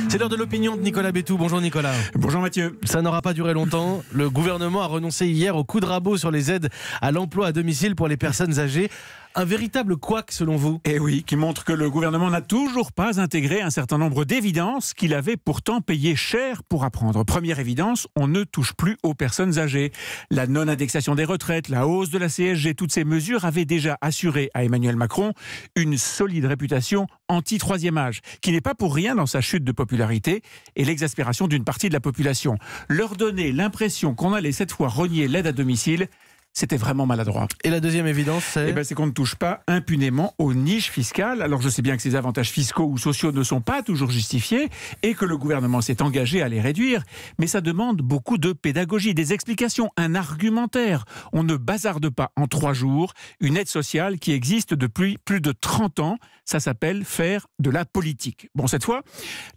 C'est l'heure de l'opinion de Nicolas Bétou. Bonjour Nicolas. Bonjour Mathieu. Ça n'aura pas duré longtemps. Le gouvernement a renoncé hier au coup de rabot sur les aides à l'emploi à domicile pour les personnes âgées. Un véritable couac selon vous? Eh oui, qui montre que le gouvernement n'a toujours pas intégré un certain nombre d'évidences qu'il avait pourtant payé cher pour apprendre. Première évidence, on ne touche plus aux personnes âgées. La non-indexation des retraites, la hausse de la CSG, toutes ces mesures avaient déjà assuré à Emmanuel Macron une solide réputation anti-troisième âge, qui n'est pas pour rien dans sa chute de popularité et l'exaspération d'une partie de la population. Leur donner l'impression qu'on allait cette fois renier l'aide à domicile, c'était vraiment maladroit. Et la deuxième évidence, c'est c'est qu'on ne touche pas impunément aux niches fiscales. Alors je sais bien que ces avantages fiscaux ou sociaux ne sont pas toujours justifiés et que le gouvernement s'est engagé à les réduire, mais ça demande beaucoup de pédagogie, des explications, un argumentaire. On ne bazarde pas en 3 jours une aide sociale qui existe depuis plus de 30 ans. Ça s'appelle faire de la politique. Bon, cette fois,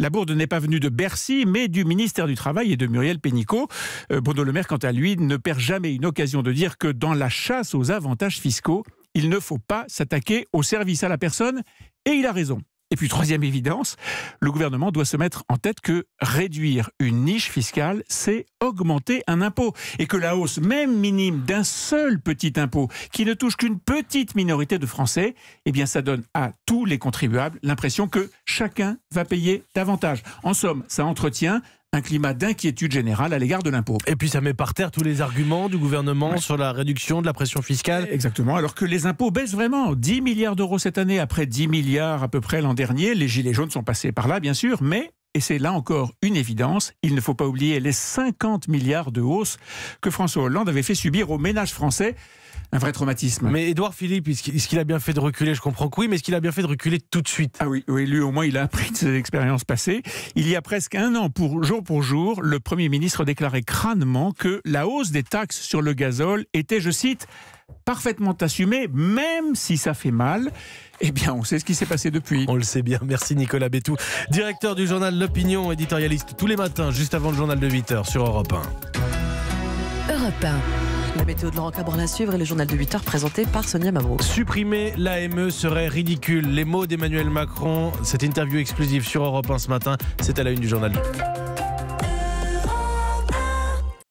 la bourde n'est pas venue de Bercy, mais du ministère du Travail et de Muriel Pénicaud. Bruno Le Maire, quant à lui, ne perd jamais une occasion de dire que dans la chasse aux avantages fiscaux, il ne faut pas s'attaquer au service à la personne, et il a raison. Et puis, troisième évidence, le gouvernement doit se mettre en tête que réduire une niche fiscale, c'est augmenter un impôt. Et que la hausse, même minime, d'un seul petit impôt, qui ne touche qu'une petite minorité de Français, eh bien, ça donne à tous les contribuables l'impression que chacun va payer davantage. En somme, ça entretient un climat d'inquiétude générale à l'égard de l'impôt. Et puis ça met par terre tous les arguments du gouvernement sur la réduction de la pression fiscale. Exactement, alors que les impôts baissent vraiment. 10 milliards d'euros cette année, après 10 milliards à peu près l'an dernier. Les gilets jaunes sont passés par là, bien sûr, mais, et c'est là encore une évidence, il ne faut pas oublier les 50 milliards de hausse que François Hollande avait fait subir aux ménages français. Un vrai traumatisme. Mais Édouard Philippe, est-ce qu'il a bien fait de reculer? Je comprends que oui, mais est-ce qu'il a bien fait de reculer tout de suite? Ah oui, lui au moins il a appris de ses expériences passées. Il y a presque 1 an, jour pour jour, le Premier ministre déclarait crânement que la hausse des taxes sur le gazole était, je cite, parfaitement assumée, même si ça fait mal. Eh bien, on sait ce qui s'est passé depuis. On le sait bien. Merci Nicolas Bétou, directeur du journal L'Opinion, éditorialiste tous les matins, juste avant le journal de 8h sur Europe 1. Europe 1. La météo de Laurent Cabrol à suivre et le journal de 8h présenté par Sonia Mabrouk. Supprimer l'AME serait ridicule. Les mots d'Emmanuel Macron, cette interview exclusive sur Europe 1 ce matin, c'est à la une du journal.